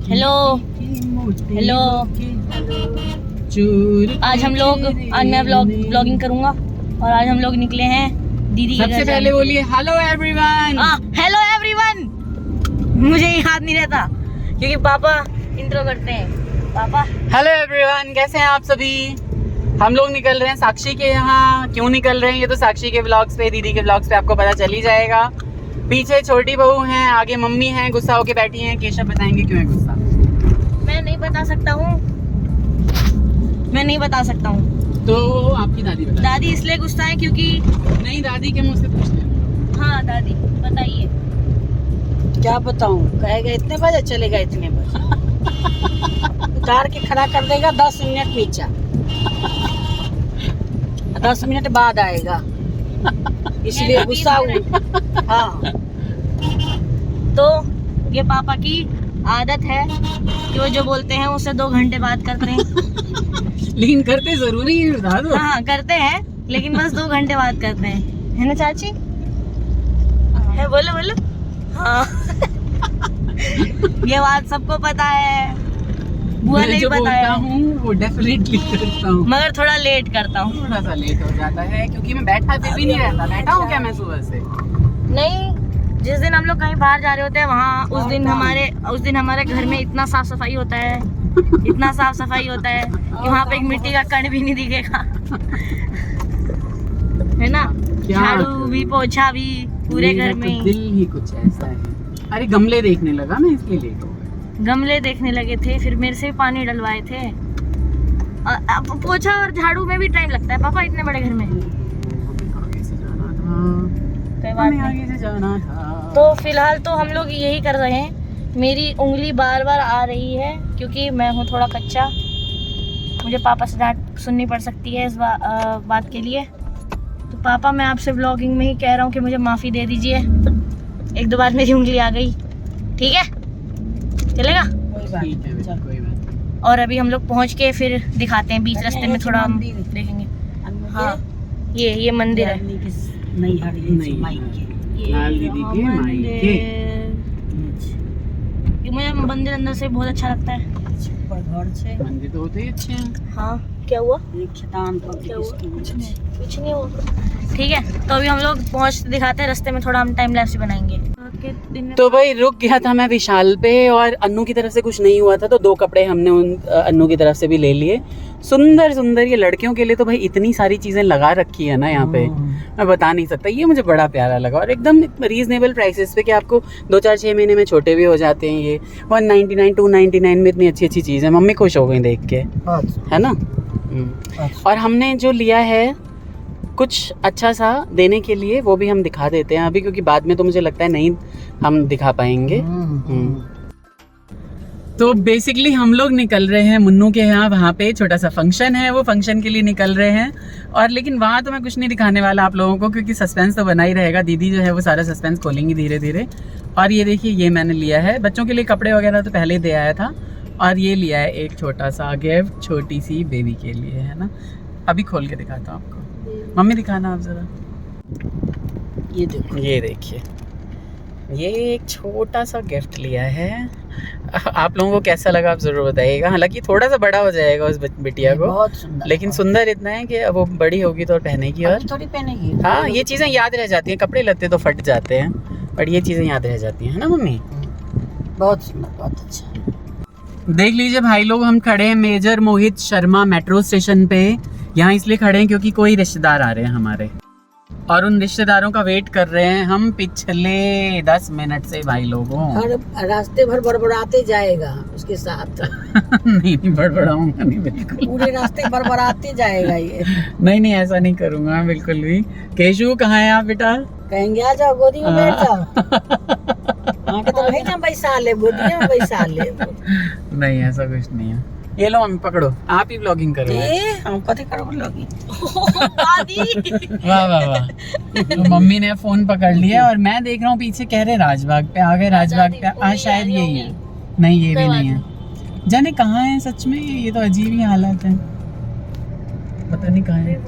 Hello hello, आज मैं vlogging करूंगा और आज हम लोग निकले हैं दीदी के घर। सबसे पहले बोलिए हेलो एवरीवन। Hello everyone. मुझे याद नहीं रहता क्योंकि पापा इंट्रो करते हैं। पापा हेलो एवरीवन, कैसे हैं आप सभी। हम लोग निकल रहे हैं साक्षी के यहाँ। क्यों निकल रहे हैं ये तो साक्षी के व्लॉग्स पे, दीदी के व्लॉग्स पे आपको पता चल ही जाएगा। पीछे छोटी बहू हैं, आगे मम्मी हैं, गुस्सा होके बैठी हैं। केशव बताएंगे क्यों है गुस्सा। मैं नहीं बता सकता हूँ। तो आपकी दादी बता। दादी इसलिए गुस्सा है क्योंकि नहीं, दादी के मुँह से पूछ लें। हाँ दादी बताइए। क्या बताऊं, कहेगा इतने बजे चलेगा, इतने बजे उतार के खड़ा कर देगा, 10 मिनट नीचा, 10 मिनट बाद आएगा, इसलिए गुस्सा हुआ। हाँ, तो ये पापा की आदत है कि वो जो बोलते हैं उससे 2 घंटे बात करते हैं। लेकिन करते जरूरी है, बता दो। हाँ करते हैं, लेकिन बस 2 घंटे बात करते हैं, है ना चाची? है, बोलो बोलो। हाँ ये बात सबको पता है, बुआ ने भी बताया हूँ वो डेफिनेटली करता हूँ, मगर थोड़ा लेट करता हूँ। थोड़ा सा लेट हो जाता है क्योंकि मैं बैठा फिर भी नहीं रहता। बैठा हूँ क्या मैं सुबह से? नहीं, जिस दिन हम लोग कहीं बाहर जा रहे होते हैं वहाँ उस दिन हमारे घर में इतना साफ सफाई होता है कि वहाँ पे एक मिट्टी का कण भी नहीं दिखेगा, है ना? झाड़ू भी, पोछा भी, पूरे घर में। तो दिल ही कुछ ऐसा है। अरे गमले देखने लगा मैं, इसलिए लेट हो गया। गमले देखने लगे थे, फिर मेरे से भी पानी डलवाए थे। अब पोछा और झाड़ू में भी टाइम लगता है पापा, इतने बड़े घर में। आगे से जाना था, कोई बात नहीं। आगे से जाना था। तो फिलहाल तो हम लोग यही कर रहे हैं। मेरी उंगली बार बार आ रही है क्योंकि मैं हूँ थोड़ा कच्चा। मुझे पापा से डांट सुननी पड़ सकती है इस बात के लिए। तो पापा, मैं आपसे व्लॉगिंग में ही कह रहा हूँ कि मुझे माफ़ी दे दीजिए। 1-2 बार मेरी उंगली आ गई, ठीक है? चलेगा? ठीक है, कोई बात। और अभी हम लोग पहुँच के फिर दिखाते हैं, बीच रास्ते में थोड़ा हम देखेंगे। हाँ, ये मंदिर है। नहीं लाल दीदी के मायके। ये मुझे मंदिर अंदर से बहुत अच्छा लगता है। घर से मंदिर तो होते ही अच्छे हैं। हाँ, क्या हुआ? एक शैतान पर क्या हुआ? कुछ कुछ नहीं हुआ। ठीक है, तो अभी हम लोग पहुँच दिखाते हैं, रास्ते में थोड़ा हम टाइम लैप्स बनाएंगे। तो भाई रुक गया था मैं विशाल पे, और अन्नू की तरफ से कुछ नहीं हुआ था तो 2 कपड़े हमने उन अन्नू की तरफ से भी ले लिए। सुंदर सुंदर, ये लड़कियों के लिए तो भाई इतनी सारी चीज़ें लगा रखी है ना यहाँ पे, मैं बता नहीं सकता। ये मुझे बड़ा प्यारा लगा और एकदम रीजनेबल प्राइसेस पे कि आपको 2-4-6 महीने में छोटे भी हो जाते हैं। ये 199 299 में इतनी अच्छी अच्छी चीज़ है। मम्मी खुश हो गई देख के, है ना? और हमने जो लिया है कुछ अच्छा सा देने के लिए, वो भी हम दिखा देते हैं अभी, क्योंकि बाद में तो मुझे लगता है नहीं हम दिखा पाएंगे। तो बेसिकली हम लोग निकल रहे हैं मुन्नू के यहाँ। वहाँ पे छोटा सा फंक्शन है, वो फंक्शन के लिए निकल रहे हैं। और लेकिन वहाँ तो मैं कुछ नहीं दिखाने वाला आप लोगों को, क्योंकि सस्पेंस तो बना ही रहेगा। दीदी जो है वो सारा सस्पेंस खोलेंगी धीरे धीरे। और ये देखिए, ये मैंने लिया है बच्चों के लिए कपड़े वगैरह तो पहले ही दे आया था। और ये लिया है एक छोटा सा गिफ्ट छोटी सी बेबी के लिए, है ना? अभी खोल के दिखाता हूँ आपको। मम्मी दिखाना आप जरा। ये देखो, ये देखिए, ये एक छोटा सा गिफ्ट लिया है। आप लोगों को कैसा लगा आप ज़रूर बताइएगा। हालांकि थोड़ा सा बड़ा हो जाएगा उस बिटिया को, बहुत सुंदर, लेकिन सुंदर इतना है कि अब वो बड़ी होगी तो और पहनेगी। और थोड़ी पहनेगी। हाँ, ये चीज़ें याद रह जाती हैं। कपड़े लत्ते तो फट जाते हैं, बट ये चीज़ें याद रह जाती हैं, है ना मम्मी? बहुत सुंदर, बहुत अच्छा। देख लीजिए भाई लोग, हम खड़े हैं major Mohit Sharma metro station पे। यहाँ इसलिए खड़े हैं क्योंकि कोई रिश्तेदार आ रहे हैं हमारे, और उन रिश्तेदारों का वेट कर रहे हैं हम पिछले 10 मिनट से भाई लोगों। हर रास्ते भर बड़बड़ाते जाएगा उसके साथ। नहीं बड़बड़ाऊंगा नहीं, बिल्कुल पूरे रास्ते बड़बड़ाते जाएगा ये। नहीं, ऐसा नहीं करूंगा बिल्कुल भी। केशु कहाँ है आप बेटा? कहेंगे आ जाओ, गोदी में बैठ जाओ। आके तो नहीं ना बैसा ले, गोदी में बैसा ले। नहीं, ऐसा कुछ नहीं है। ये लो मम्मी, पकड़ो, आप ही ब्लॉगिंग करो। हम कथी करो लोगी। वाह वाह वाह। तो मम्मी ने फोन पकड़ लिया और मैं देख रहा हूँ पीछे, कह रहे राजबाग पे आ गए, राजबाग पे। हाँ शायद यही है। नहीं, ये भी नहीं है। जाने कहाँ है सच में, ये तो अजीब ही हालत है, पता नहीं कहाँ है।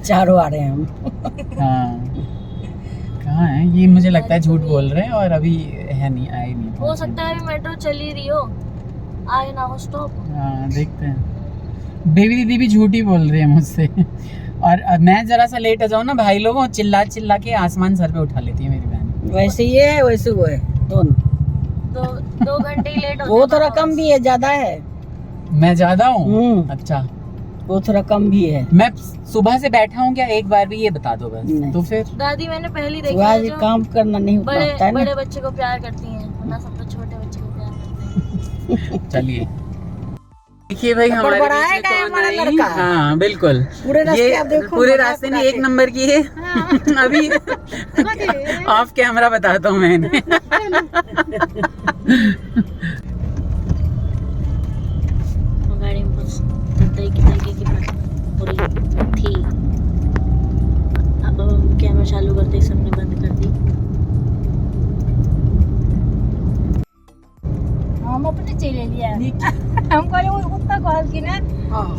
चारों आ रहे हैं हम। हाँ, कहाँ है ये? मुझे लगता है झूठ बोल रहे हैं और अभी है नहीं, आए नहीं। हो सकता है अभी मेट्रो चली रही हो, आए ना हो स्टॉप। हाँ देखते हैं। बेबी दीदी भी झूठ ही बोल रही है मुझसे और मैं जरा सा लेट आ जाऊँ ना, भाई लोगों चिल्ला चिल्ला के आसमान सर पे उठा लेती है मेरी बहन। वैसे ये है वैसे वो है दोनों। 2 घंटे ही लेट होते वो हैं थोड़ा पापा कम भी है, ज्यादा है। मैं ज्यादा हूँ? अच्छा, वो थोड़ा कम भी है। मैं सुबह से बैठा हूँ क्या? एक बार भी ये बता दो बस। नहीं। तो फिर दादी मैंने पहली देखी वो है आज जो काम करना नहीं बड़े होता है ना। बड़े बच्चे को प्यार करती हैं, वरना सब तो छोटे बच्चे को प्यार करते हैं। चलिए देखिए भाई हमारे बीच में बड़बड़ाएगा कौन हमारा आई? लड़का। हाँ बिल्कुल, पूरे रास्ते आप ये देखो, पूरे रास्ते में 1 नंबर की है। अभी ऑफ कैमरा बताता हूँ मैं इन्हें। गाड़ी में बस तरीके की हो रही थी। अब कैमरा चालू करते ही सबने बंद कर दी। हम अपने चले लिया हम कहले उत्ता कहल कि ना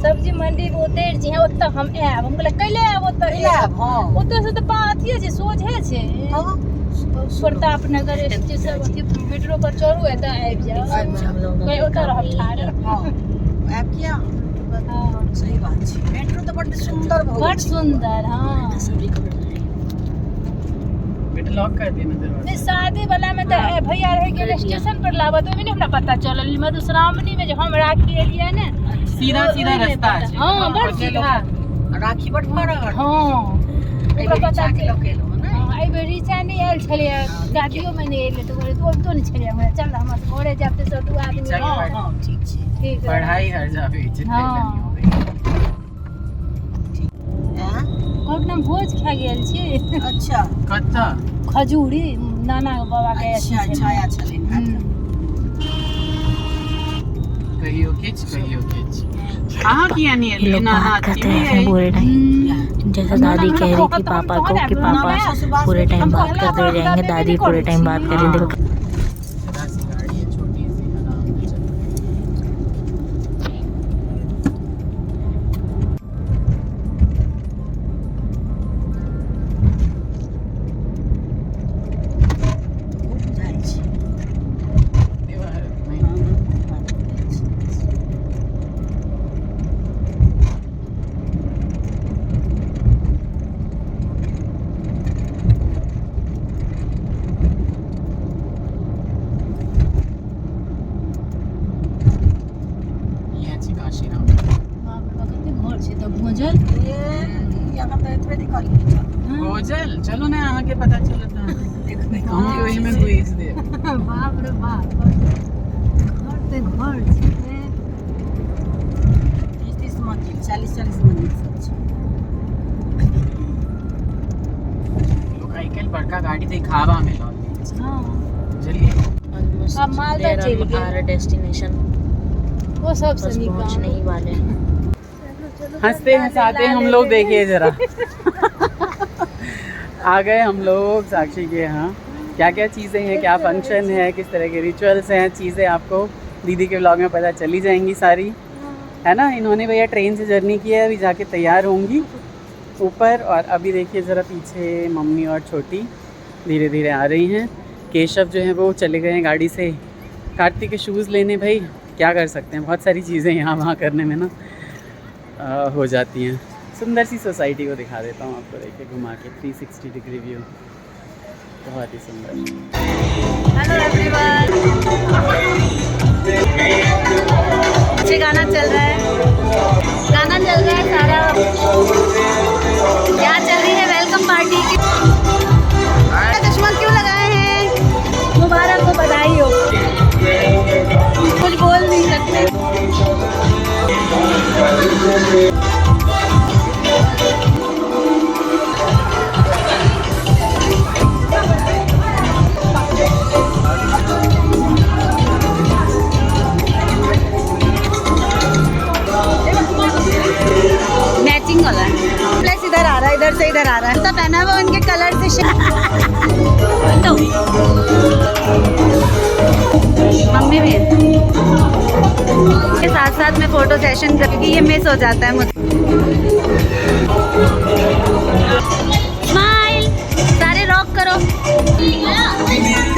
सब्जी मंडी में उतर जी उत्ता हम आब, हम कहले कैले आब उत्ता आब। उत्ता से तो बात ही छै, सोझे छै। प्रताप नगर स्टेशन मेट्रो पर चढ़ू है तो आबि जाओ, कोई उत्ता रह ठाड़। ऐप किया। हां सही बात है। मेट्रो तो बड़ सुंदर बहुत बड़ सुंदर। हां सब्जी खबर बेटा लॉक कर देना दरवाजा। नहीं शादी वाला में तो भैया रह गेल स्टेशन पर लाबा तो भी नहीं हमरा पता चलल। मधुश्रावणी में जो हम राखी एलिए ने सीधा सीधा रास्ता है। हां बड़ सीधा राखी बड़ बड़ा। हां ओकरा पता के लोग ना आई बेरी चानी आयल छले, दादियो में नहीं एले तो बोले तो नहीं छले। हमरा चल हम घरे जाते से 2 आदमी। हां ठीक छै। ठीक है पढ़ाई हर जावे इज्जत हाँ। नहीं हो गई। हां एकदम भोज खा गेल छी। अच्छा कत्ता खजूरी नाना बाबा के अच्छा छाया छले ना। कहियो किच कहाँ किया नहीं है लेना हाथ में पूरे टाइम। जैसे दादी कह रही थी पापा को कि पापा पूरे टाइम बात करते जाएंगे, दादी पूरे टाइम बात कर रही थी। गाड़ी है छोटी सी, आराम से चलते बुझाइ छै। ये अच्छी काशीराम घर छै तो भोजल ये यहाँ पे इतने निकाली गोजल चलो ना आके पता चलता है। कहूँ कि वही में घुस दे। बाप रे बाप घर ते घर छै। 30 मंजिल 40 मंजिल सब छै। लोग आजकल बड़का गाड़ी दिखावा में लॉल। हां चलिए अब मालदा चल गए हमारा डेस्टिनेशन, वो सब से पहुंचने ही वाले। हंसते हंसाते हम लोग देखिए जरा आ गए हम लोग साक्षी के यहाँ। क्या क्या चीज़ें हैं, क्या फंक्शन है, किस तरह के रिचुअल्स हैं, चीज़ें आपको दीदी के व्लॉग में पता चली जाएंगी सारी, है ना। इन्होंने भैया ट्रेन से जर्नी की है, अभी जाके तैयार होंगी ऊपर। और अभी देखिए ज़रा पीछे मम्मी और छोटी धीरे धीरे आ रही हैं। केशव जो है वो चले गए हैं गाड़ी से कार्तिक के शूज़ लेने। भाई क्या कर सकते हैं, बहुत सारी चीज़ें यहाँ वहाँ करने में ना हो जाती हैं। सुंदर सी सोसाइटी को दिखा देता हूँ आपको, देखिए घुमा के 360 डिग्री व्यू, बहुत ही सुंदर। हेलो एवरीवन, पीछे गाना चल रहा है, सारा क्या चल रही है वेलकम पार्टी की। चश्मा क्यों लगाए हैं? मुबारक हो, बधाई हो। कुछ बोल नहीं सकते। मैचिंग वाला है, प्लस इधर आ रहा है, इधर से इधर आ रहा है। तो पहना हुआ उनके कलर से तो मम्मी भी के साथ साथ में फोटो सेशन करके ये मिस हो जाता है मुझे। स्माइल, सारे रॉक करो। है